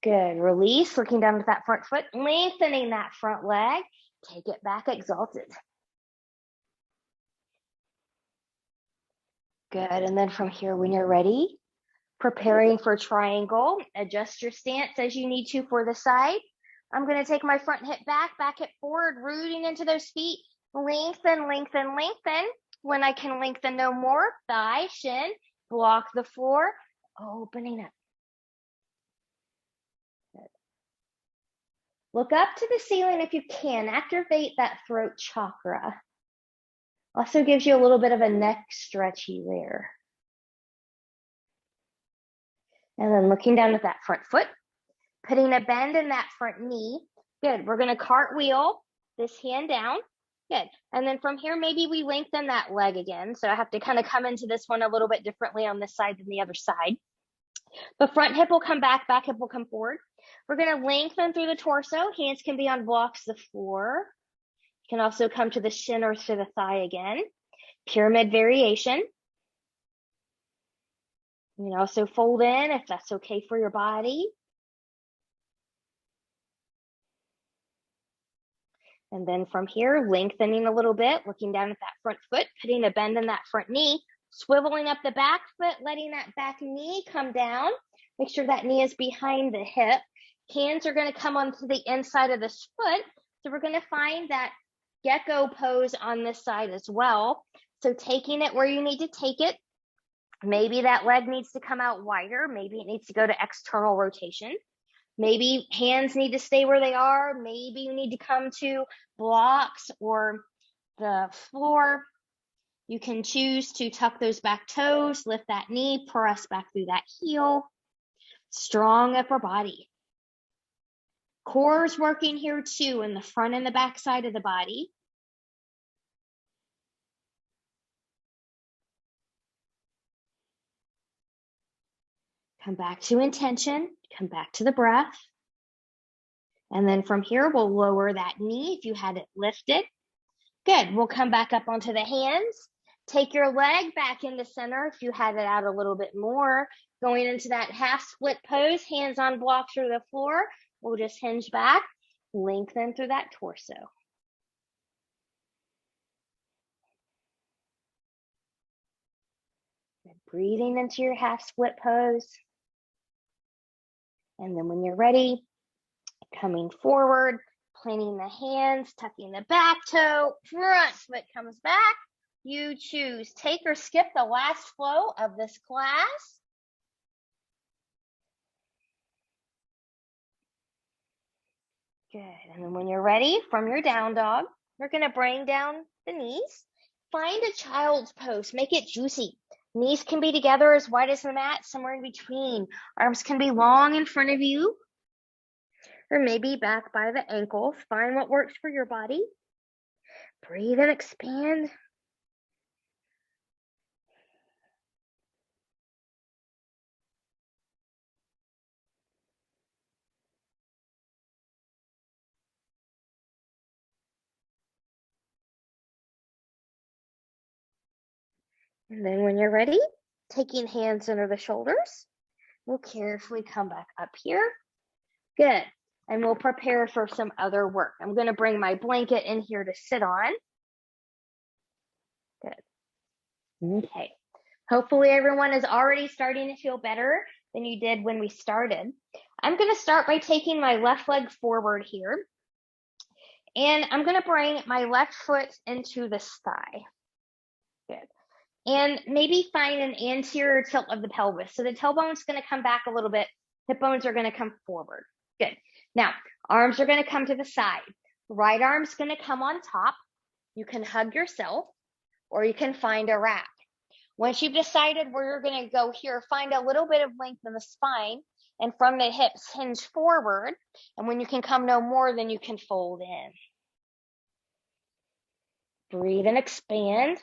Good. Release, looking down at that front foot, lengthening that front leg. Take it back, exalted. Good. And then from here, when you're ready, preparing for triangle, adjust your stance as you need to for the side. I'm going to take my front hip back hip forward, rooting into those feet. Lengthen, lengthen, lengthen. When I can lengthen no more, thigh, shin, block the floor, opening up. Good. Look up to the ceiling if you can. Activate that throat chakra. Also gives you a little bit of a neck stretchy there. And then looking down at that front foot, putting a bend in that front knee. Good. We're going to cartwheel this hand down. Good. And then from here, maybe we lengthen that leg again. So I have to kind of come into this one a little bit differently on this side than the other side. The front hip will come back hip will come forward. We're going to lengthen through the torso. Hands can be on blocks the floor. You can also come to the shin or to the thigh again. Pyramid variation. You can also fold in if that's okay for your body. And then from here, lengthening a little bit, looking down at that front foot, putting a bend in that front knee, swiveling up the back foot, letting that back knee come down. Make sure that knee is behind the hip. Hands are going to come onto the inside of this foot. So we're going to find that gecko pose on this side as well. So taking it where you need to take it. Maybe that leg needs to come out wider. Maybe it needs to go to external rotation. Maybe hands need to stay where they are. Maybe you need to come to blocks or the floor. You can choose to tuck those back toes, lift that knee, press back through that heel. Strong upper body. Core's working here too in the front and the back side of the body. Come back to intention, come back to the breath. And then from here, we'll lower that knee if you had it lifted. Good, we'll come back up onto the hands. Take your leg back into center if you had it out a little bit more. Going into that half split pose, hands on blocks through the floor. We'll just hinge back, lengthen through that torso. Good. Breathing into your half split pose. And then when you're ready, coming forward, planting the hands, tucking the back toe, front foot comes back. You choose. Take or skip the last flow of this class. Good. And then when you're ready, from your down dog, we're going to bring down the knees. Find a child's pose. Make it juicy. Knees can be together as wide as the mat, somewhere in between. Arms can be long in front of you, or maybe back by the ankles. Find what works for your body. Breathe and expand. And then when you're ready, taking hands under the shoulders, we'll carefully come back up here. Good. And we'll prepare for some other work. I'm going to bring my blanket in here to sit on. Good. Okay. Hopefully everyone is already starting to feel better than you did when we started. I'm going to start by taking my left leg forward here. And I'm going to bring my left foot into the thigh. Good. And maybe find an anterior tilt of the pelvis. So the tailbone's going to come back a little bit. Hip bones are going to come forward. Good. Now, arms are going to come to the side. Right arm's going to come on top. You can hug yourself, or you can find a wrap. Once you've decided where you're going to go here, find a little bit of length in the spine, and from the hips, hinge forward. And when you can come no more, then you can fold in. Breathe and expand.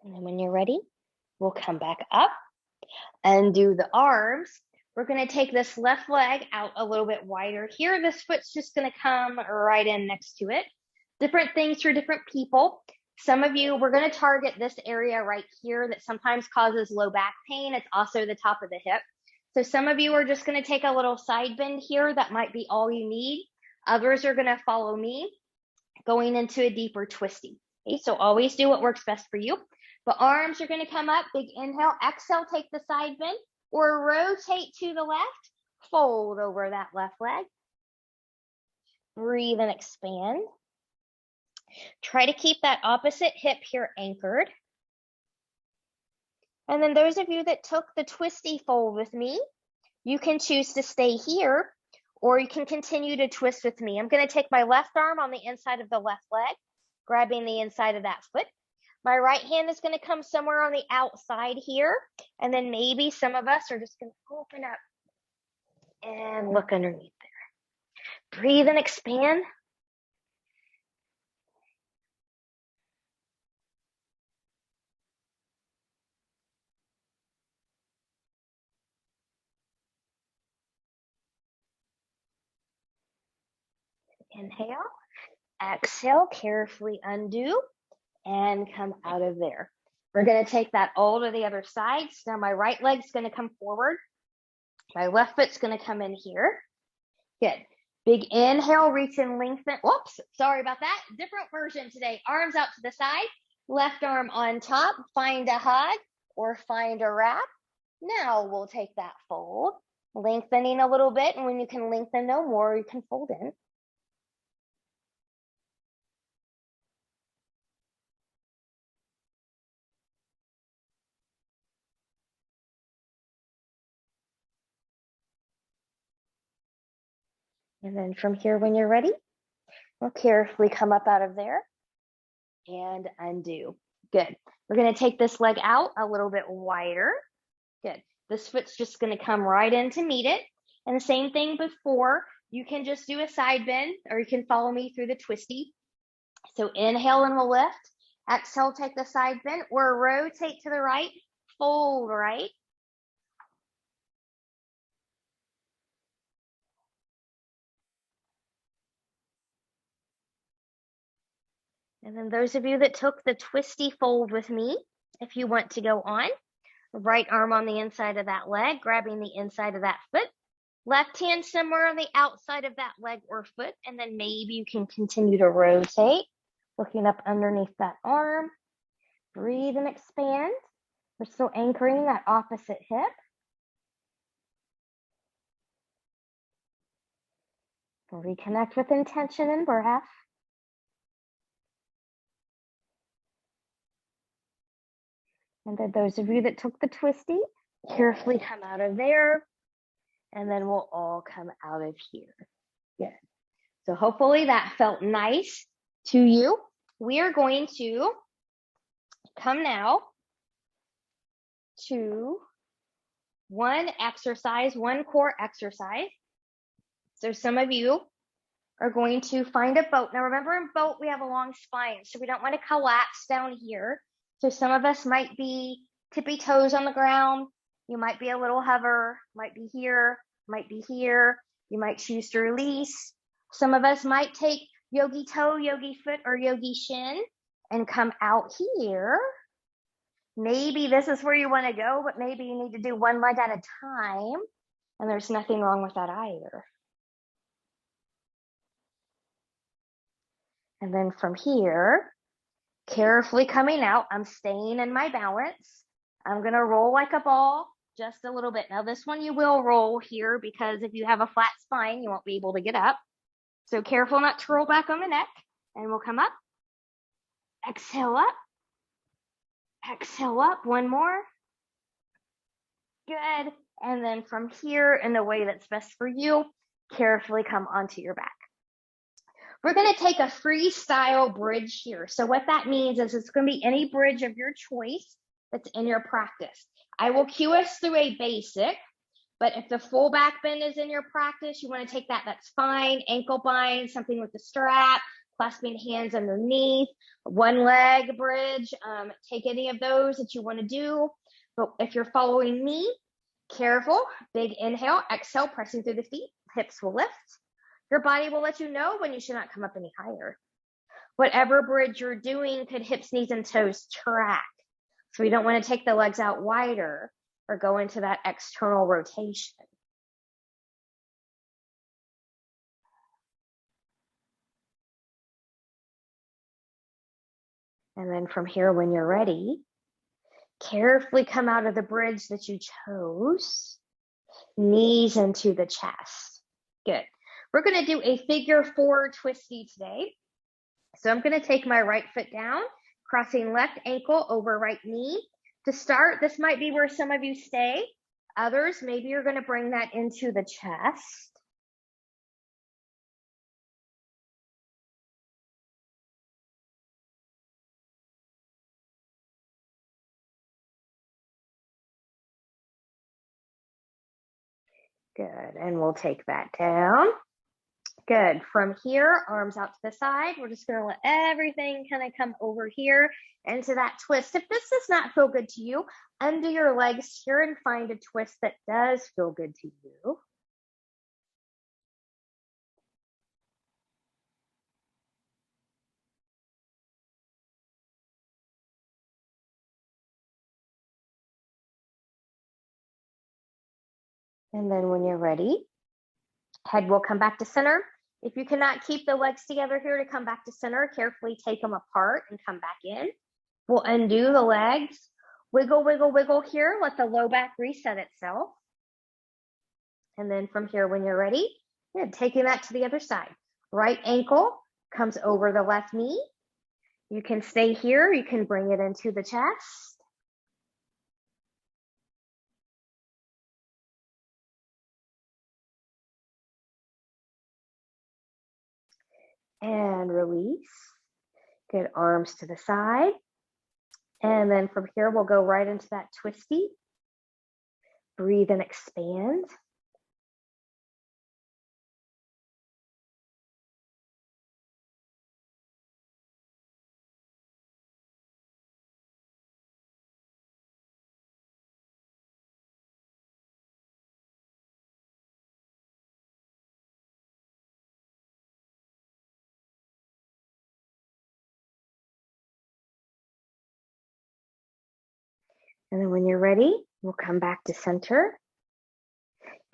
And then when you're ready, we'll come back up and do the arms. We're going to take this left leg out a little bit wider here. This foot's just going to come right in next to it. Different things for different people. Some of you, we're going to target this area right here that sometimes causes low back pain. It's also the top of the hip. So some of you are just going to take a little side bend here. That might be all you need. Others are going to follow me, going into a deeper twisty. Okay, so always do what works best for you. The arms are going to come up. Big inhale. Exhale, take the side bend or rotate to the left. Fold over that left leg. Breathe and expand. Try to keep that opposite hip here anchored. And then those of you that took the twisty fold with me, you can choose to stay here, or you can continue to twist with me. I'm going to take my left arm on the inside of the left leg, grabbing the inside of that foot. My right hand is going to come somewhere on the outside here. And then maybe some of us are just going to open up and look underneath there. Breathe and expand. Inhale. Exhale, carefully undo and come out of there. We're going to take that all to the other side. So now my right leg's going to come forward. My left foot's going to come in here. Good. Big inhale, reach and lengthen. Whoops, sorry about that. Different version today. Arms out to the side, left arm on top. Find a hug or find a wrap. Now we'll take that fold, lengthening a little bit. And when you can lengthen no more, you can fold in. And then from here, when you're ready, we'll carefully come up out of there and undo. Good. We're going to take this leg out a little bit wider. Good. This foot's just going to come right in to meet it. And the same thing before, you can just do a side bend, or you can follow me through the twisty. So inhale and we'll lift. Exhale, take the side bend, or rotate to the right, fold right. And then those of you that took the twisty fold with me, if you want to go on, right arm on the inside of that leg, grabbing the inside of that foot, left hand somewhere on the outside of that leg or foot, and then maybe you can continue to rotate, looking up underneath that arm. Breathe and expand. We're still anchoring that opposite hip. Reconnect with intention and breath. And then those of you that took the twisty, carefully come out of there. And then we'll all come out of here. Good. So hopefully that felt nice to you. We are going to come now to one exercise, one core exercise. So some of you are going to find a boat. Now remember, in boat, we have a long spine, so we don't want to collapse down here. So some of us might be tippy toes on the ground. You might be a little hover, might be here, might be here. You might choose to release. Some of us might take yogi toe, yogi foot, or yogi shin and come out here. Maybe this is where you want to go, but maybe you need to do one leg at a time. And there's nothing wrong with that either. And then from here, Carefully coming out, I'm staying in my balance. I'm going to roll like a ball just a little bit. Now, this one you will roll here because if you have a flat spine, you won't be able to get up. So careful not to roll back on the neck. And we'll come up. Exhale up. Exhale up. One more. Good. And then from here, in the way that's best for you, carefully come onto your back. We're going to take a freestyle bridge here. So what that means is it's going to be any bridge of your choice that's in your practice. I will cue us through a basic, but if the full back bend is in your practice, you want to take that, that's fine. Ankle bind, something with the strap, clasping hands underneath, one leg bridge, take any of those that you want to do. But if you're following me, careful, big inhale, exhale, pressing through the feet, hips will lift. Your body will let you know when you should not come up any higher. Whatever bridge you're doing, could hips, knees, and toes track? So we don't want to take the legs out wider or go into that external rotation. And then from here, when you're ready, carefully come out of the bridge that you chose, knees into the chest. Good. We're going to do a figure 4 twisty today. So I'm going to take my right foot down, crossing left ankle over right knee. To start, this might be where some of you stay. Others, maybe you're going to bring that into the chest. Good, and we'll take that down. Good, from here, arms out to the side. We're just gonna let everything kind of come over here into that twist. If this does not feel good to you, undo your legs here and find a twist that does feel good to you. And then when you're ready, head will come back to center. If you cannot keep the legs together here to come back to center, carefully take them apart and come back in. We'll undo the legs. Wiggle, wiggle, wiggle here. Let the low back reset itself. And then from here, when you're ready, taking that to the other side. Right ankle comes over the left knee. You can stay here. You can bring it into the chest. And release. Good, arms to the side. And then from here, we'll go right into that twisty. Breathe and expand. And then when you're ready, we'll come back to center.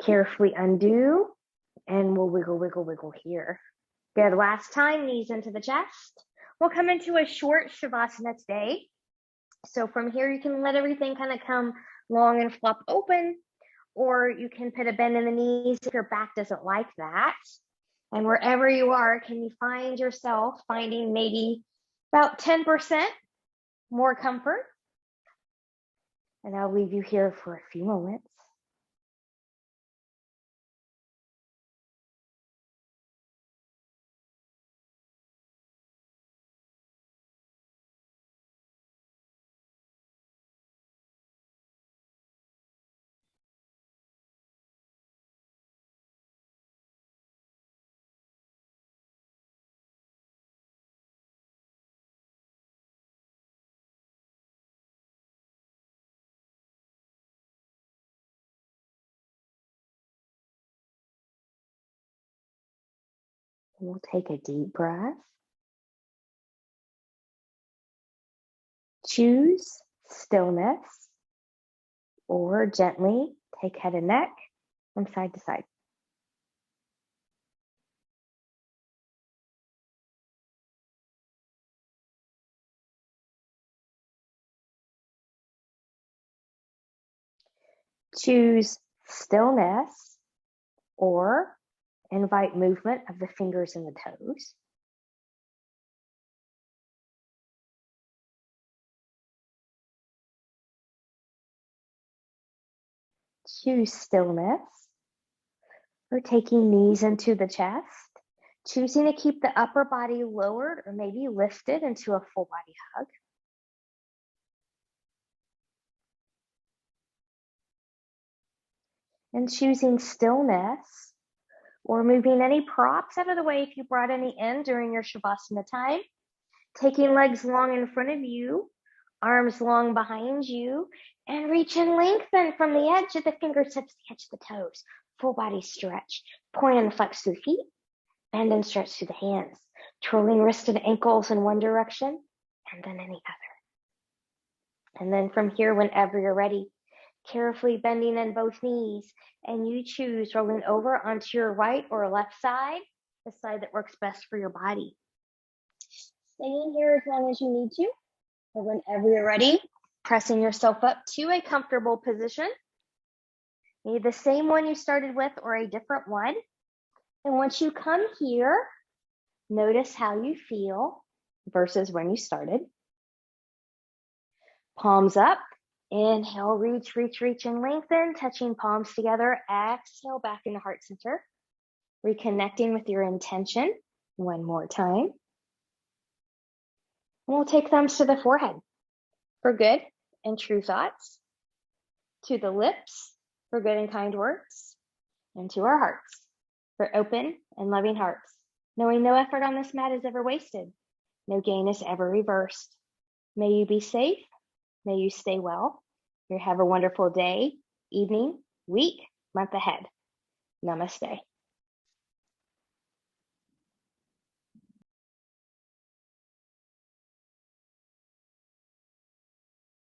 Carefully undo, and we'll wiggle, wiggle, wiggle here. Good, last time, knees into the chest. We'll come into a short Shavasana today. So from here, you can let everything kind of come long and flop open, or you can put a bend in the knees if your back doesn't like that. And wherever you are, can you find yourself finding maybe about 10% more comfort? And I'll leave you here for a few moments. We'll take a deep breath. Choose stillness, or gently take head and neck from side to side. Choose stillness or invite movement of the fingers and the toes. Choose stillness or taking knees into the chest, choosing to keep the upper body lowered or maybe lifted into a full body hug. And choosing stillness or moving any props out of the way if you brought any in during your Shavasana time. Taking legs long in front of you, arms long behind you, and reach and lengthen from the edge of the fingertips to the edge of the toes. Full body stretch. Point and flex through the feet, bend and stretch through the hands. Twirling wrists and ankles in one direction, and then any other. And then from here, whenever you're ready, carefully bending in both knees, and you choose rolling over onto your right or left side, the side that works best for your body. Staying here as long as you need to, or whenever you're ready, pressing yourself up to a comfortable position. Maybe the same one you started with or a different one. And once you come here, notice how you feel versus when you started. Palms up. Inhale, reach, reach, reach, and lengthen, touching palms together. Exhale, back into heart center. Reconnecting with your intention one more time. And we'll take thumbs to the forehead for good and true thoughts, to the lips for good and kind words, and to our hearts for open and loving hearts, knowing no effort on this mat is ever wasted, no gain is ever reversed. May you be safe, may you stay well, may you have a wonderful day, evening, week, month ahead. Namaste.